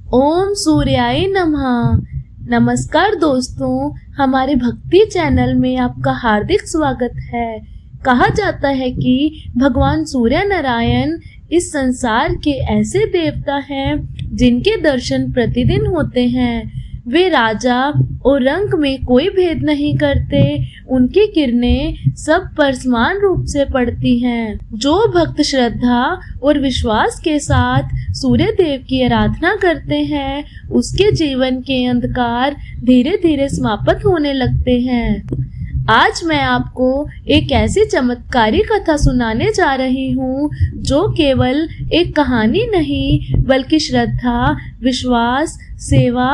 ओम सूर्याय नमः। नमस्कार दोस्तों, हमारे भक्ति चैनल में आपका हार्दिक स्वागत है। कहा जाता है कि भगवान सूर्य नारायण इस संसार के ऐसे देवता हैं जिनके दर्शन प्रतिदिन होते हैं। वे राजा और रंग में कोई भेद नहीं करते। उनकी किरणें सब पर समान रूप से पड़ती हैं। जो भक्त श्रद्धा और विश्वास के साथ सूर्य देव की आराधना करते हैं, उसके जीवन के अंधकार धीरे धीरे समाप्त होने लगते हैं। आज मैं आपको एक ऐसी चमत्कारी कथा सुनाने जा रही हूँ जो केवल एक कहानी नहीं बल्कि श्रद्धा, विश्वास, सेवा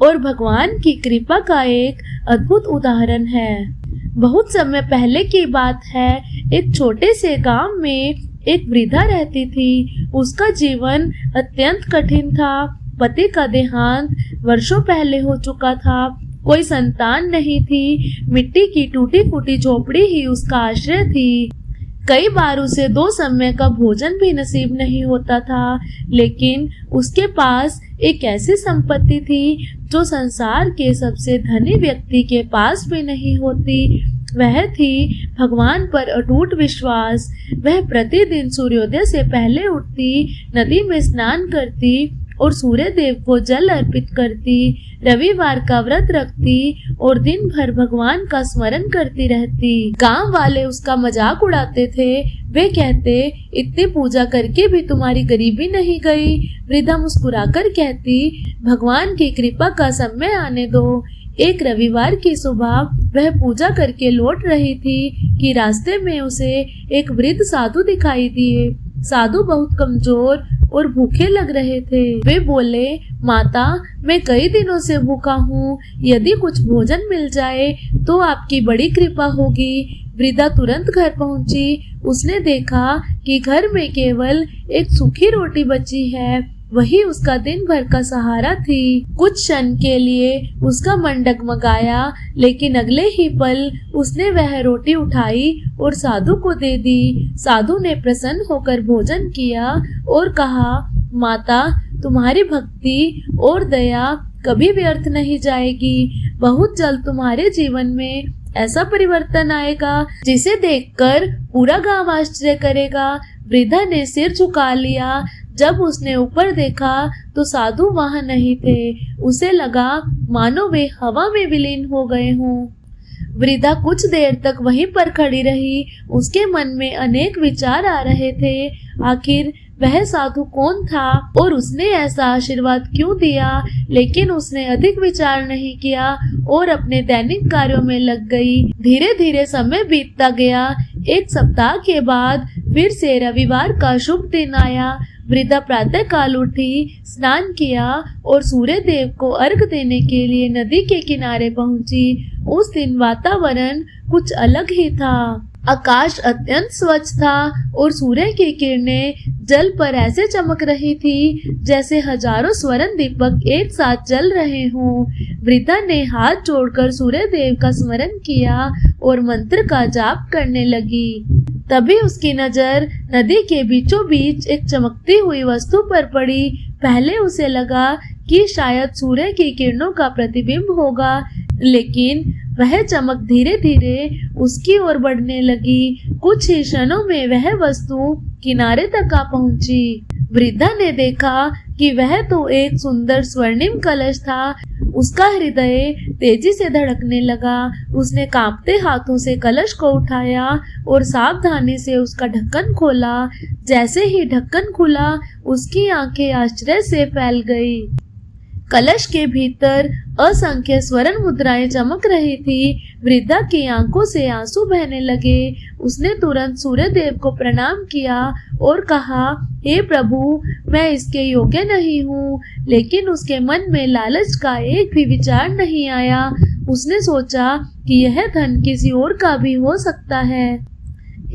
और भगवान की कृपा का एक अद्भुत उदाहरण है। बहुत समय पहले की बात है। एक छोटे से गांव में एक वृद्धा रहती थी। उसका जीवन अत्यंत कठिन था। पति का देहांत वर्षों पहले हो चुका था। कोई संतान नहीं थी। मिट्टी की टूटी फूटी झोपड़ी ही उसका आश्रय थी। कई बार उसे 2 समय का भोजन भी नसीब नहीं होता था, लेकिन उसके पास एक ऐसी संपत्ति थी जो संसार के सबसे धनी व्यक्ति के पास भी नहीं होती। वह थी भगवान पर अटूट विश्वास। वह प्रतिदिन सूर्योदय से पहले उठती, नदी में स्नान करती और सूर्य देव को जल अर्पित करती। रविवार का व्रत रखती और दिन भर भगवान का स्मरण करती रहती। गांव वाले उसका मजाक उड़ाते थे। वे कहते, इतनी पूजा करके भी तुम्हारी गरीबी नहीं गई। वृद्धा मुस्कुराकर कहती, भगवान की कृपा का समय आने दो। एक रविवार की सुबह वह पूजा करके लौट रही थी कि रास्ते में उसे एक वृद्ध साधु दिखाई दिए। साधु बहुत कमजोर और भूखे लग रहे थे। वे बोले, माता, मैं कई दिनों से भूखा हूँ। यदि कुछ भोजन मिल जाए तो आपकी बड़ी कृपा होगी। वृद्धा तुरंत घर पहुंची। उसने देखा कि घर में केवल एक सूखी रोटी बची है। वही उसका दिन भर का सहारा थी। कुछ क्षण के लिए उसका मन डगमगाया, लेकिन अगले ही पल उसने वह रोटी उठाई और साधु को दे दी। साधु ने प्रसन्न होकर भोजन किया और कहा, माता, तुम्हारी भक्ति और दया कभी व्यर्थ नहीं जाएगी। बहुत जल्द तुम्हारे जीवन में ऐसा परिवर्तन आएगा जिसे देखकर पूरा गांव आश्चर्य करेगा। वृद्धा ने सिर झुका लिया। जब उसने ऊपर देखा तो साधु वहां नहीं थे। उसे लगा मानो वे हवा में विलीन हो गए हों। वृद्धा कुछ देर तक वहीं पर खड़ी रही। उसके मन में अनेक विचार आ रहे थे। आखिर वह साधु कौन था और उसने ऐसा आशीर्वाद क्यों दिया? लेकिन उसने अधिक विचार नहीं किया और अपने दैनिक कार्यों में लग गई। धीरे धीरे समय बीतता गया। एक सप्ताह के बाद फिर से रविवार का शुभ दिन आया। वृद्धा प्रातः काल उठी, स्नान किया और सूर्य देव को अर्घ देने के लिए नदी के किनारे पहुंची। उस दिन वातावरण कुछ अलग ही था। आकाश अत्यंत स्वच्छ था और सूर्य की किरणें जल पर ऐसे चमक रही थी जैसे हजारों स्वर्ण दीपक एक साथ जल रहे हों। वृद्धा ने हाथ जोड़कर सूर्य देव का स्मरण किया और मंत्र का जाप करने लगी। तभी उसकी नजर नदी के बीचों बीच एक चमकती हुई वस्तु पर पड़ी। पहले उसे लगा कि शायद सूर्य की किरणों का प्रतिबिंब होगा, लेकिन वह चमक धीरे धीरे उसकी ओर बढ़ने लगी। कुछ ही क्षणों में वह वस्तु किनारे तक आ पहुंची। वृद्धा ने देखा कि वह तो एक सुंदर स्वर्णिम कलश था। उसका हृदय तेजी से धड़कने लगा। उसने कांपते हाथों से कलश को उठाया और सावधानी से उसका ढक्कन खोला। जैसे ही ढक्कन खुला, उसकी आंखें आश्चर्य से फैल गई। कलश के भीतर असंख्य स्वर्ण मुद्राएं चमक रही थी। वृद्धा की आंखों से आंसू बहने लगे। उसने तुरंत सूर्य देव को प्रणाम किया और कहा, हे प्रभु, मैं इसके योग्य नहीं हूँ। लेकिन उसके मन में लालच का एक भी विचार नहीं आया। उसने सोचा कि यह धन किसी और का भी हो सकता है।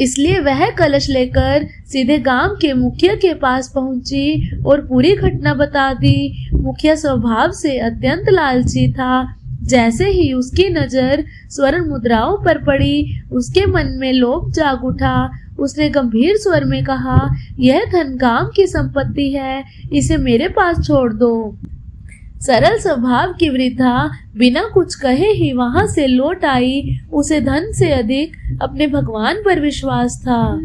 इसलिए वह कलश लेकर सीधे गांव के मुखिया के पास पहुंची और पूरी घटना बता दी। मुखिया स्वभाव से अत्यंत लालची था। जैसे ही उसकी नजर स्वर्ण मुद्राओं पर पड़ी, उसके मन में लोभ जाग उठा। उसने गंभीर स्वर में कहा, यह धन गांव की संपत्ति है, इसे मेरे पास छोड़ दो। सरल स्वभाव की वृद्धा बिना कुछ कहे ही वहां से लौट आई। उसे धन से अधिक अपने भगवान पर विश्वास था।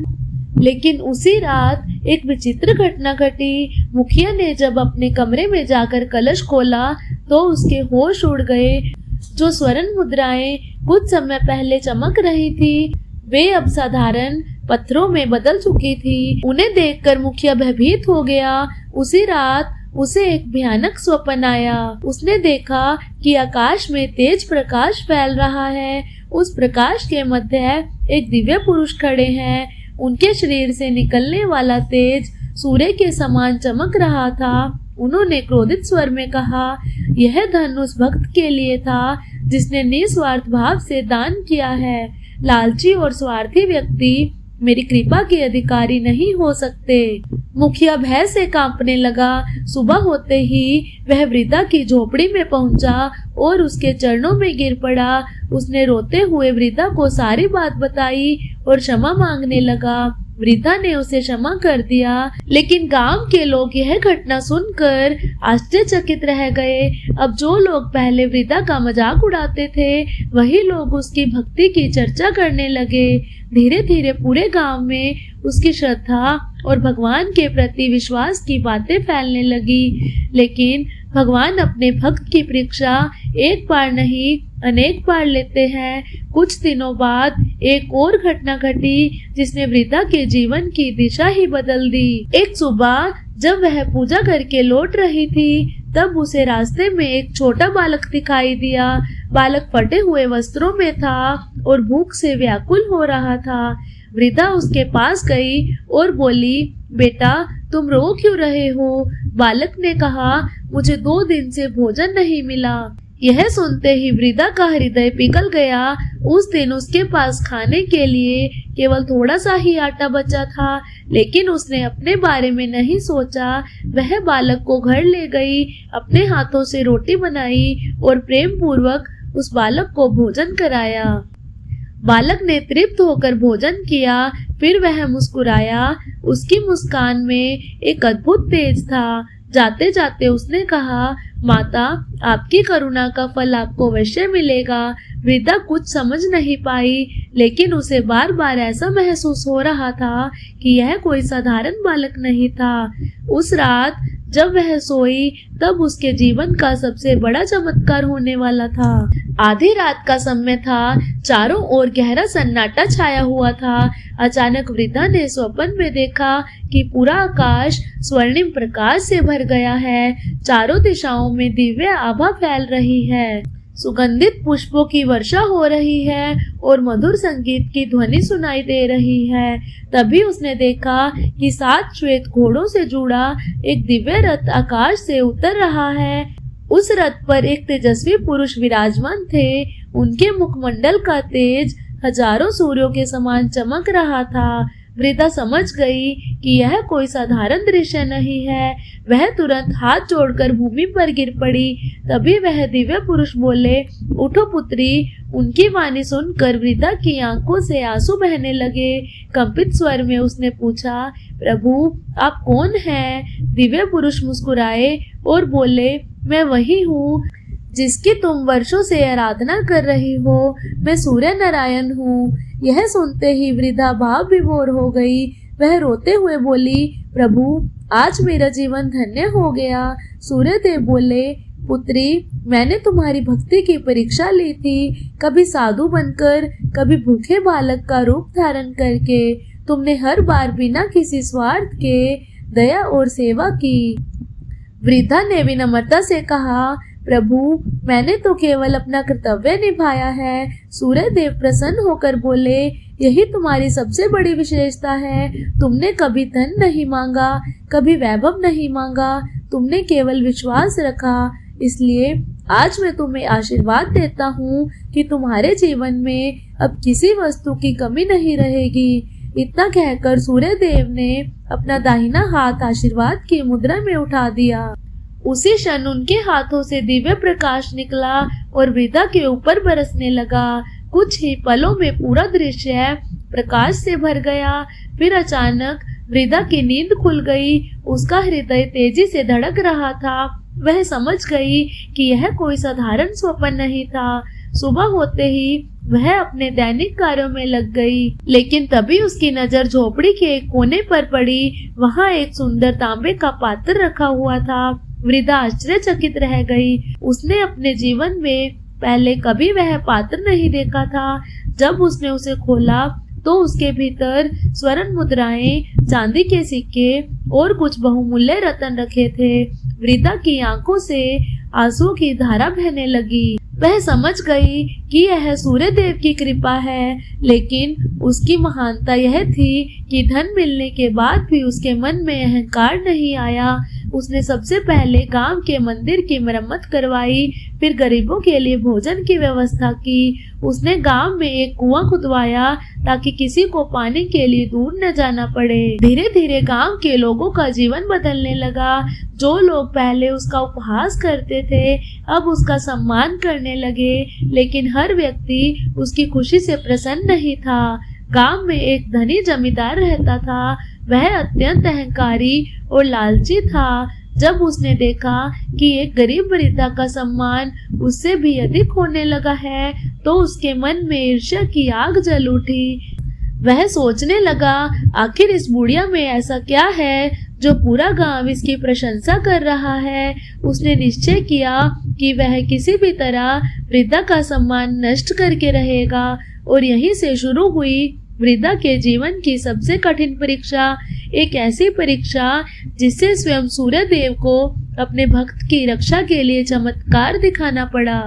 लेकिन उसी रात एक विचित्र घटना घटी। मुखिया ने जब अपने कमरे में जाकर कलश खोला तो उसके होश उड़ गए। जो स्वर्ण मुद्राएं कुछ समय पहले चमक रही थी वे अब साधारण पत्थरों में बदल चुकी थी। उन्हें देखकर मुखिया भयभीत हो गया। उसी रात उसे एक भयानक स्वप्न आया। उसने देखा कि आकाश में तेज प्रकाश फैल रहा है। उस प्रकाश के मध्य एक दिव्य पुरुष खड़े हैं। उनके शरीर से निकलने वाला तेज सूर्य के समान चमक रहा था। उन्होंने क्रोधित स्वर में कहा, यह धन उस भक्त के लिए था जिसने निस्वार्थ भाव से दान किया है। लालची और स्वार्थी व्यक्ति मेरी कृपा के अधिकारी नहीं हो सकते। मुखिया भय से कांपने लगा। सुबह होते ही वह वृद्धा की झोपड़ी में पहुंचा और उसके चरणों में गिर पड़ा। उसने रोते हुए वृद्धा को सारी बात बताई और क्षमा मांगने लगा। वृद्धा ने उसे क्षमा कर दिया। लेकिन गांव के लोग यह घटना सुनकर आश्चर्यचकित रह गए। अब जो लोग पहले वृद्धा का मजाक उड़ाते थे वही लोग उसकी भक्ति की चर्चा करने लगे। धीरे धीरे पूरे गांव में उसकी श्रद्धा और भगवान के प्रति विश्वास की बातें फैलने लगी। लेकिन भगवान अपने भक्त की परीक्षा एक बार नहीं अनेक बार लेते हैं। कुछ दिनों बाद एक और घटना घटी जिसने वृद्धा के जीवन की दिशा ही बदल दी। एक सुबह जब वह पूजा करके लौट रही थी तब उसे रास्ते में एक छोटा बालक दिखाई दिया। बालक फटे हुए वस्त्रों में था और भूख से व्याकुल हो रहा था। वृद्धा उसके पास गई और बोली, बेटा तुम रो क्यों रहे हो? बालक ने कहा, मुझे 2 दिन से भोजन नहीं मिला। यह सुनते ही वृद्धा का हृदय पिघल गया। उस दिन उसके पास खाने के लिए केवल थोड़ा सा ही आटा बचा था। लेकिन उसने अपने बारे में नहीं सोचा। वह बालक को घर ले गई, अपने हाथों से रोटी बनाई और प्रेम पूर्वक उस बालक को भोजन कराया। बालक ने तृप्त होकर भोजन किया। फिर वह मुस्कुराया। उसकी मुस्कान में एक अद्भुत तेज था। जाते जाते उसने कहा, माता आपकी करुणा का फल आपको अवश्य मिलेगा। वृद्धा कुछ समझ नहीं पाई, लेकिन उसे बार बार ऐसा महसूस हो रहा था कि यह कोई साधारण बालक नहीं था। उस रात जब वह सोई तब उसके जीवन का सबसे बड़ा चमत्कार होने वाला था। आधी रात का समय था। चारों ओर गहरा सन्नाटा छाया हुआ था। अचानक वृद्धा ने स्वप्न में देखा कि पूरा आकाश स्वर्णिम प्रकाश से भर गया है। चारों दिशाओं में दिव्य आभा फैल रही है। सुगंधित पुष्पों की वर्षा हो रही है और मधुर संगीत की ध्वनि सुनाई दे रही है। तभी उसने देखा कि 7 श्वेत घोड़ों से जुड़ा एक दिव्य रथ आकाश से उतर रहा है। उस रथ पर एक तेजस्वी पुरुष विराजमान थे। उनके मुखमंडल का तेज हजारों सूर्यों के समान चमक रहा था। वृद्धा समझ गई कि यह कोई साधारण दृश्य नहीं है। वह तुरंत हाथ जोड़कर भूमि पर गिर पड़ी। तभी वह दिव्य पुरुष बोले, उठो पुत्री। उनकी वाणी सुनकर वृद्धा की आंखों से आंसू बहने लगे। कंपित स्वर में उसने पूछा, प्रभु आप कौन हैं? दिव्य पुरुष मुस्कुराए और बोले, मैं वही हूँ जिसकी तुम वर्षों से आराधना कर रही हो। मैं सूर्य नारायण हूँ। यह सुनते ही वृद्धा भाव विभोर हो गई। वह रोते हुए बोली, प्रभु आज मेरा जीवन धन्य हो गया। सूर्यदेव बोले, पुत्री मैंने तुम्हारी भक्ति की परीक्षा ली थी। कभी साधु बनकर, कभी भूखे बालक का रूप धारण करके तुमने हर बार बिना किसी स्वार्थ के दया और सेवा की। वृद्धा ने विनम्रता से कहा, प्रभु मैंने तो केवल अपना कर्तव्य निभाया है। सूर्यदेव प्रसन्न होकर बोले, यही तुम्हारी सबसे बड़ी विशेषता है। तुमने कभी धन नहीं मांगा, कभी वैभव नहीं मांगा। तुमने केवल विश्वास रखा। इसलिए आज मैं तुम्हें आशीर्वाद देता हूँ कि तुम्हारे जीवन में अब किसी वस्तु की कमी नहीं रहेगी। इतना कहकर सूर्यदेव ने अपना दाहिना हाथ आशीर्वाद की मुद्रा में उठा दिया। उसी क्षण उनके हाथों से दिव्य प्रकाश निकला और वृद्धा के ऊपर बरसने लगा। कुछ ही पलों में पूरा दृश्य प्रकाश से भर गया। फिर अचानक वृद्धा की नींद खुल गई। उसका हृदय तेजी से धड़क रहा था। वह समझ गई कि यह कोई साधारण स्वप्न नहीं था। सुबह होते ही वह अपने दैनिक कार्यों में लग गई, लेकिन तभी उसकी नजर झोपड़ी के एक कोने पर पड़ी। वहाँ एक सुंदर तांबे का पात्र रखा हुआ था। वृद्धा आश्चर्यचकित रह गई। उसने अपने जीवन में पहले कभी वह पात्र नहीं देखा था। जब उसने उसे खोला तो उसके भीतर स्वर्ण मुद्राएं, चांदी के सिक्के और कुछ बहुमूल्य रत्न रखे थे। वृद्धा की आंखों से आंसुओं की धारा बहने लगी। वह समझ गई कि यह सूर्य देव की कृपा है, लेकिन उसकी महानता यह थी कि धन मिलने के बाद भी उसके मन में अहंकार नहीं आया। उसने सबसे पहले गांव के मंदिर की मरम्मत करवाई, फिर गरीबों के लिए भोजन की व्यवस्था की। उसने गांव में एक कुआं खुदवाया ताकि किसी को पानी के लिए दूर न जाना पड़े। धीरे धीरे गांव के लोगों का जीवन बदलने लगा। जो लोग पहले उसका उपहास करते थे अब उसका सम्मान करने लगे, लेकिन हर व्यक्ति उसकी खुशी से प्रसन्न नहीं था। गांव में एक धनी जमींदार रहता था। वह अत्यंत अहंकारी और लालची था। जब उसने देखा कि एक गरीब वृद्धा का सम्मान उससे भी अधिक होने लगा है तो उसके मन में ईर्ष्या की आग जल उठी। वह सोचने लगा, आखिर इस बुढ़िया में ऐसा क्या है जो पूरा गांव इसकी प्रशंसा कर रहा है। उसने निश्चय किया कि वह किसी भी तरह वृद्धा का सम्मान नष्ट करके रहेगा, और यहीं से शुरू हुई वृद्धा के जीवन की सबसे कठिन परीक्षा। एक ऐसी परीक्षा जिससे स्वयं सूर्य देव को अपने भक्त की रक्षा के लिए चमत्कार दिखाना पड़ा।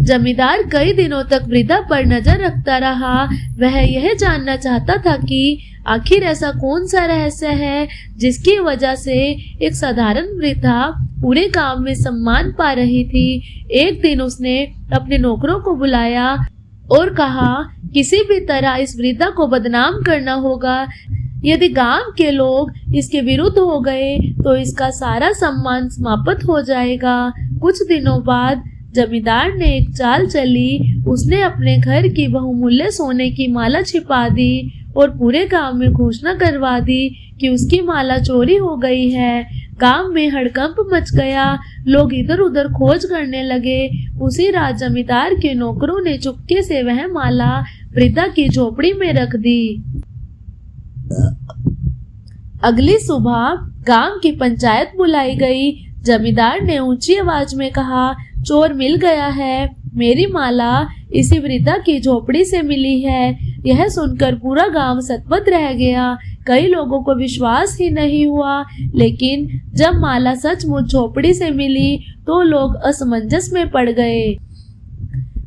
जमींदार कई दिनों तक वृद्धा पर नजर रखता रहा। वह यह जानना चाहता था कि आखिर ऐसा कौन सा रहस्य है जिसकी वजह से एक साधारण वृद्धा पूरे गांव में सम्मान पा रही थी। एक दिन उसने अपने नौकरों को बुलाया और कहा, किसी भी तरह इस वृद्धा को बदनाम करना होगा। यदि गांव के लोग इसके विरुद्ध हो गए तो इसका सारा सम्मान समाप्त हो जाएगा। कुछ दिनों बाद जमींदार ने एक चाल चली। उसने अपने घर की बहुमूल्य सोने की माला छिपा दी और पूरे गांव में घोषणा करवा दी कि उसकी माला चोरी हो गई है। गांव में हड़कंप मच गया। लोग इधर उधर खोज करने लगे। उसी रात जमींदार के नौकरों ने चुपके से वह माला वृद्धा की झोपड़ी में रख दी। अगली सुबह गांव की पंचायत बुलाई गई। जमींदार ने ऊंची आवाज में कहा, चोर मिल गया है। मेरी माला इसी वृद्धा की झोपड़ी से मिली है। यह सुनकर पूरा गांव सतबत रह गया। कई लोगों को विश्वास ही नहीं हुआ, लेकिन जब माला सचमुच झोपड़ी से मिली तो लोग असमंजस में पड़ गए।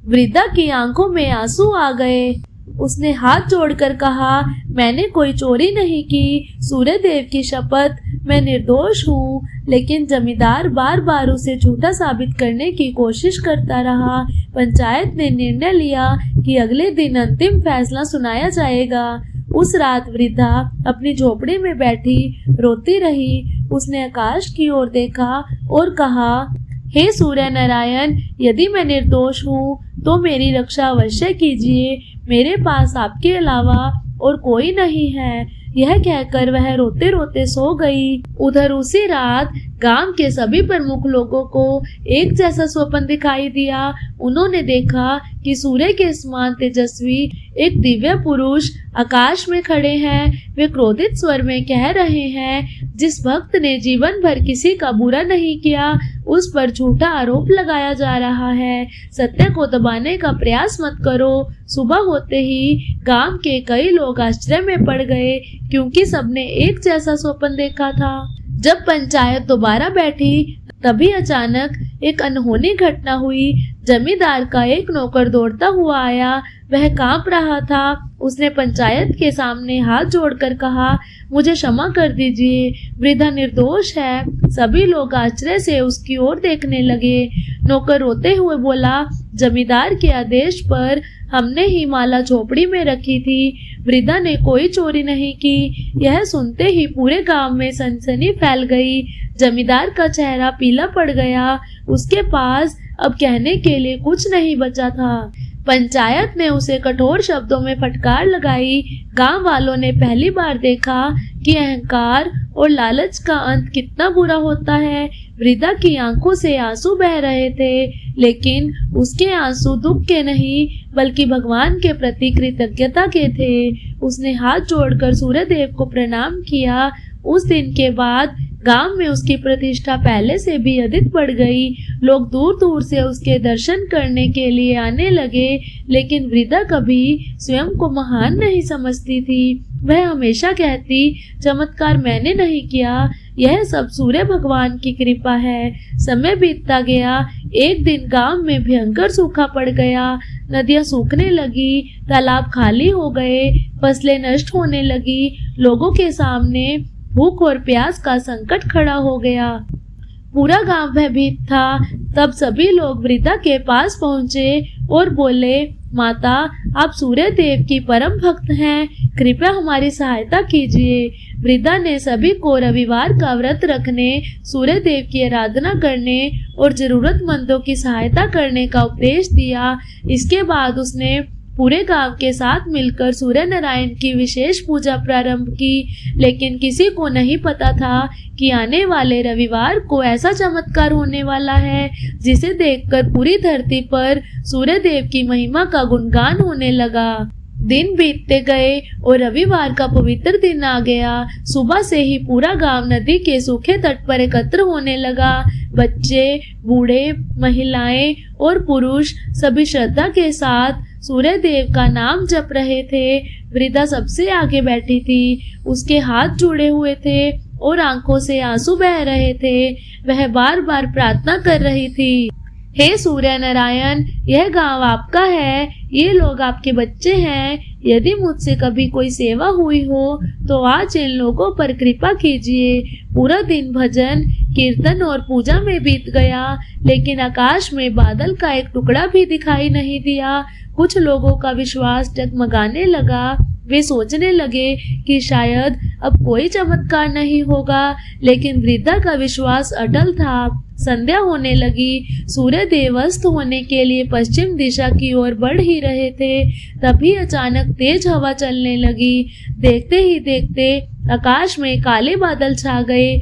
वृद्धा की आंखों में आंसू आ गए। उसने हाथ जोड़कर कहा, मैंने कोई चोरी नहीं की। सूर्य देव की शपथ, मैं निर्दोष हूँ। लेकिन जमींदार बार बार उसे झूठा साबित करने की कोशिश करता रहा। पंचायत ने निर्णय लिया कि अगले दिन अंतिम फैसला सुनाया जाएगा। उस रात वृद्धा अपनी झोपड़ी में बैठी रोती रही। उसने आकाश की ओर देखा और कहा, हे सूर्य नारायण, यदि मैं निर्दोष हूँ तो मेरी रक्षा अवश्य कीजिए। मेरे पास आपके अलावा और कोई नहीं है। यह कहकर वह रोते रोते सो गई। उधर उसी रात गांव के सभी प्रमुख लोगों को एक जैसा स्वप्न दिखाई दिया। उन्होंने देखा कि सूर्य के समान तेजस्वी एक दिव्य पुरुष आकाश में खड़े हैं। वे क्रोधित स्वर में कह रहे हैं, जिस भक्त ने जीवन भर किसी का बुरा नहीं किया उस पर झूठा आरोप लगाया जा रहा है। सत्य को दबाने का प्रयास मत करो। सुबह होते ही गांव के कई लोग आश्चर्य में पड़ गए, क्योंकि सबने एक जैसा स्वप्न देखा था। जब पंचायत दोबारा बैठी तभी अचानक एक अनहोनी घटना हुई। जमींदार का एक नौकर दौड़ता हुआ आया। वह कांप रहा था। उसने पंचायत के सामने हाथ जोड़कर कहा, मुझे क्षमा कर दीजिए, वृद्धा निर्दोष है। सभी लोग आश्चर्य से उसकी ओर देखने लगे। नौकर रोते हुए बोला, जमींदार के आदेश पर हमने ही माला झोपड़ी में रखी थी। वृद्धा ने कोई चोरी नहीं की। यह सुनते ही पूरे गांव में सनसनी फैल गई। जमींदार का चेहरा पीला पड़ गया। उसके पास अब कहने के लिए कुछ नहीं बचा था। पंचायत ने उसे कठोर शब्दों में फटकार लगाई। गांव वालों ने पहली बार देखा कि अहंकार और लालच का अंत कितना बुरा होता है। वृद्धा की आंखों से आंसू बह रहे थे, लेकिन उसके आंसू दुख के नहीं बल्कि भगवान के प्रति कृतज्ञता के थे। उसने हाथ जोड़कर सूर्य देव को प्रणाम किया। उस दिन के बाद गांव में उसकी प्रतिष्ठा पहले से भी अधिक बढ़ गई। लोग दूर दूर से उसके दर्शन करने के लिए आने लगे, लेकिन वृद्धा कभी स्वयं को महान नहीं समझती थी। वह हमेशा कहती, चमत्कार मैंने नहीं किया, यह सब सूर्य भगवान की कृपा है। समय बीतता गया। एक दिन गांव में भयंकर सूखा पड़ गया। नदियां सूखने लगी, तालाब खाली हो गए, फसलें नष्ट होने लगी। लोगों के सामने भूख और प्यास का संकट खड़ा हो गया। पूरा गांव भयभीत था। तब सभी लोग वृद्धा के पास पहुंचे और बोले, माता, आप सूर्य देव की परम भक्त हैं, कृपया हमारी सहायता कीजिए। वृद्धा ने सभी को रविवार का व्रत रखने, सूर्य देव की आराधना करने और जरूरतमंदों की सहायता करने का उपदेश दिया। इसके बाद उसने पूरे गांव के साथ मिलकर सूर्य नारायण की विशेष पूजा प्रारंभ की। लेकिन किसी को नहीं पता था कि आने वाले रविवार को ऐसा चमत्कार होने वाला है जिसे देखकर पूरी धरती पर सूर्य देव की महिमा का गुणगान होने लगा। दिन बीतते गए और रविवार का पवित्र दिन आ गया। सुबह से ही पूरा गांव नदी के सूखे तट पर एकत्र होने लगा। बच्चे, बूढ़े, महिलाएं और पुरुष सभी श्रद्धा के साथ सूर्य देव का नाम जप रहे थे। वृद्धा सबसे आगे बैठी थी। उसके हाथ जुड़े हुए थे और आंखों से आंसू बह रहे थे। वह बार बार प्रार्थना कर रही थी, हे सूर्य नारायण, यह गांव आपका है, ये लोग आपके बच्चे हैं। यदि मुझसे कभी कोई सेवा हुई हो तो आज इन लोगों पर कृपा कीजिए। पूरा दिन भजन, कीर्तन और पूजा में बीत गया, लेकिन आकाश में बादल का एक टुकड़ा भी दिखाई नहीं दिया। कुछ लोगों का विश्वास डगमगाने लगा। वे सोचने लगे कि शायद अब कोई चमत्कार नहीं होगा, लेकिन वृद्धा का विश्वास अटल था। संध्या होने लगी। सूर्य देव अस्त होने के लिए पश्चिम दिशा की ओर बढ़ ही रहे थे। तभी अचानक तेज हवा चलने लगी। देखते ही देखते आकाश में काले बादल छा गए।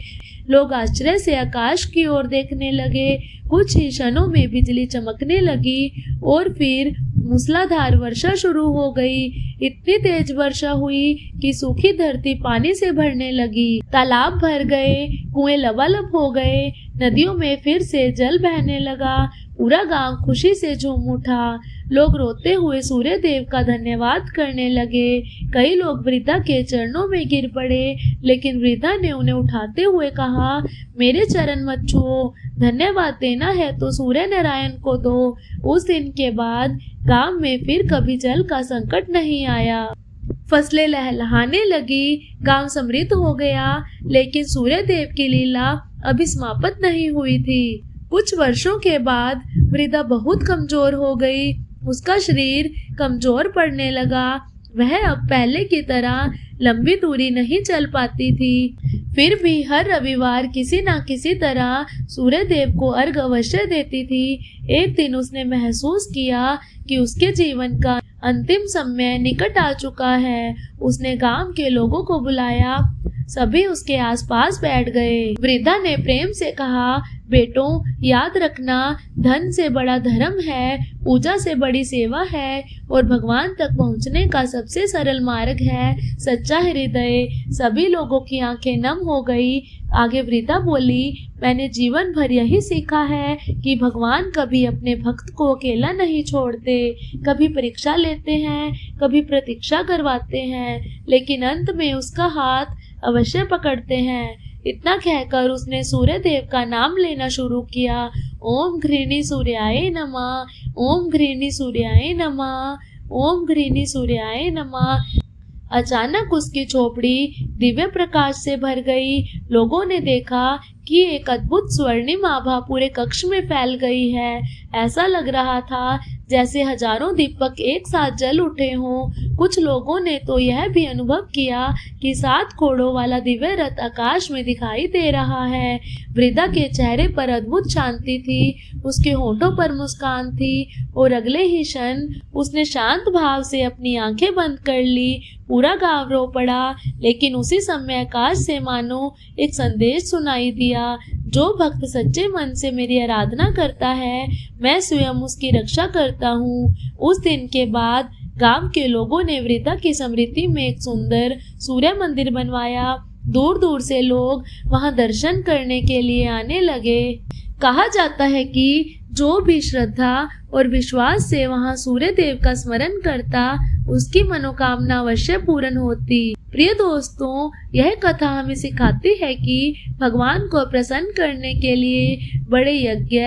लोग आश्चर्य से आकाश की ओर देखने लगे। कुछ ही क्षणों में बिजली चमकने लगी और फिर मूसलाधार वर्षा शुरू हो गई। इतनी तेज वर्षा हुई कि सूखी धरती पानी से भरने लगी। तालाब भर गए, कुएं लबालब हो गए, नदियों में फिर से जल बहने लगा। पूरा गांव खुशी से झूम उठा। लोग रोते हुए सूर्य देव का धन्यवाद करने लगे। कई लोग वृद्धा के चरणों में गिर पड़े, लेकिन वृद्धा ने उन्हें उठाते हुए कहा, मेरे चरण मत छुओ, धन्यवाद देना है तो सूर्य नारायण को दो। उस दिन के बाद गांव में फिर कभी जल का संकट नहीं आया। फसलें लहलहाने लगी, गांव समृद्ध हो गया, लेकिन सूर्य देव की लीला अभी समाप्त नहीं हुई थी। कुछ वर्षों के बाद वृद्धा बहुत कमजोर हो गई। उसका शरीर कमजोर पड़ने लगा। वह अब पहले की तरह लंबी दूरी नहीं चल पाती थी। फिर भी हर रविवार किसी न किसी तरह सूर्य देव को अर्घ अवश्य देती थी। एक दिन उसने महसूस किया कि उसके जीवन का अंतिम समय निकट आ चुका है। उसने गांव के लोगों को बुलाया। सभी उसके आसपास बैठ गए। वृद्धा ने प्रेम से कहा, बेटों, याद रखना, धन से बड़ा धर्म है, पूजा से बड़ी सेवा है और भगवान तक पहुंचने का सबसे सरल मार्ग है सच्चा हृदय। सभी लोगों की आंखें नम हो गई। आगे वृद्धा बोली, मैंने जीवन भर यही सीखा है कि भगवान कभी अपने भक्त को अकेला नहीं छोड़ते। कभी परीक्षा लेते हैं, कभी प्रतीक्षा करवाते हैं, लेकिन अंत में उसका हाथ अवश्य पकड़ते हैं। इतना कहकर उसने सूर्य देव का नाम लेना शुरू किया। ओम घृणी सूर्याय नमः, ओम घृणी सूर्याय नमः, ओम घृणी सूर्याय नमः। अचानक उसकी झोपड़ी दिव्य प्रकाश से भर गई। लोगों ने देखा कि एक अद्भुत स्वर्णिम आभा पूरे कक्ष में फैल गई है। ऐसा लग रहा था जैसे हजारों दीपक एक साथ जल उठे हों। कुछ लोगों ने तो यह भी अनुभव किया कि 7 घोड़ों वाला दिव्य रथ आकाश में दिखाई दे रहा है। वृद्धा के चेहरे पर अद्भुत शांति थी, उसके होठों पर मुस्कान थी और अगले ही क्षण उसने शांत भाव से अपनी आंखें बंद कर ली। पूरा गांव रो पड़ा, लेकिन उसी समय आकाश से मानो एक संदेश सुनाई दिया, जो भक्त सच्चे मन से मेरी आराधना करता है, मैं स्वयं उसकी रक्षा करता हूँ। उस दिन के बाद गांव के लोगों ने वृद्धा की स्मृति में एक सुंदर सूर्य मंदिर बनवाया। दूर दूर से लोग वहां दर्शन करने के लिए आने लगे। कहा जाता है कि जो भी श्रद्धा और विश्वास से वहां सूर्य देव का स्मरण करता, उसकी मनोकामना अवश्य पूर्ण होती। प्रिय दोस्तों, यह कथा हमें सिखाती है कि भगवान को प्रसन्न करने के लिए बड़े यज्ञ,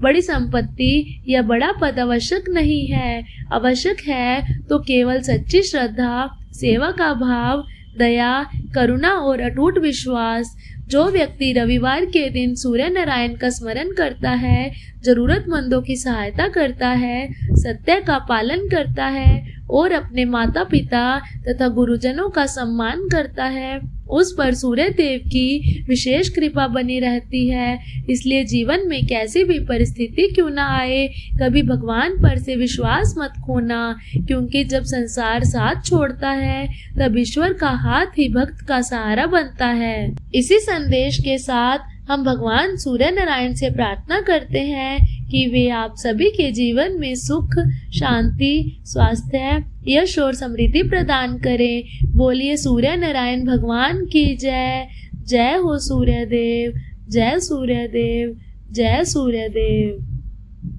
बड़ी संपत्ति या बड़ा पद आवश्यक नहीं है। आवश्यक है तो केवल सच्ची श्रद्धा, सेवा का भाव, दया, करुणा और अटूट विश्वास। जो व्यक्ति रविवार के दिन सूर्य नारायण का स्मरण करता है, जरूरतमंदों की सहायता करता है, सत्य का पालन करता है और अपने माता पिता तथा गुरुजनों का सम्मान करता है, उस पर सूर्य देव की विशेष कृपा बनी रहती है। इसलिए जीवन में कैसी भी परिस्थिति क्यों ना आए, कभी भगवान पर से विश्वास मत खोना, क्योंकि जब संसार साथ छोड़ता है तब ईश्वर का हाथ ही भक्त का सहारा बनता है। इसी संदेश के साथ हम भगवान सूर्य नारायण से प्रार्थना करते हैं कि वे आप सभी के जीवन में सुख, शांति, स्वास्थ्य, यश और समृद्धि प्रदान करें। बोलिए सूर्य नारायण भगवान की जय। जय हो सूर्य देव, जय सूर्य देव, जय सूर्य देव।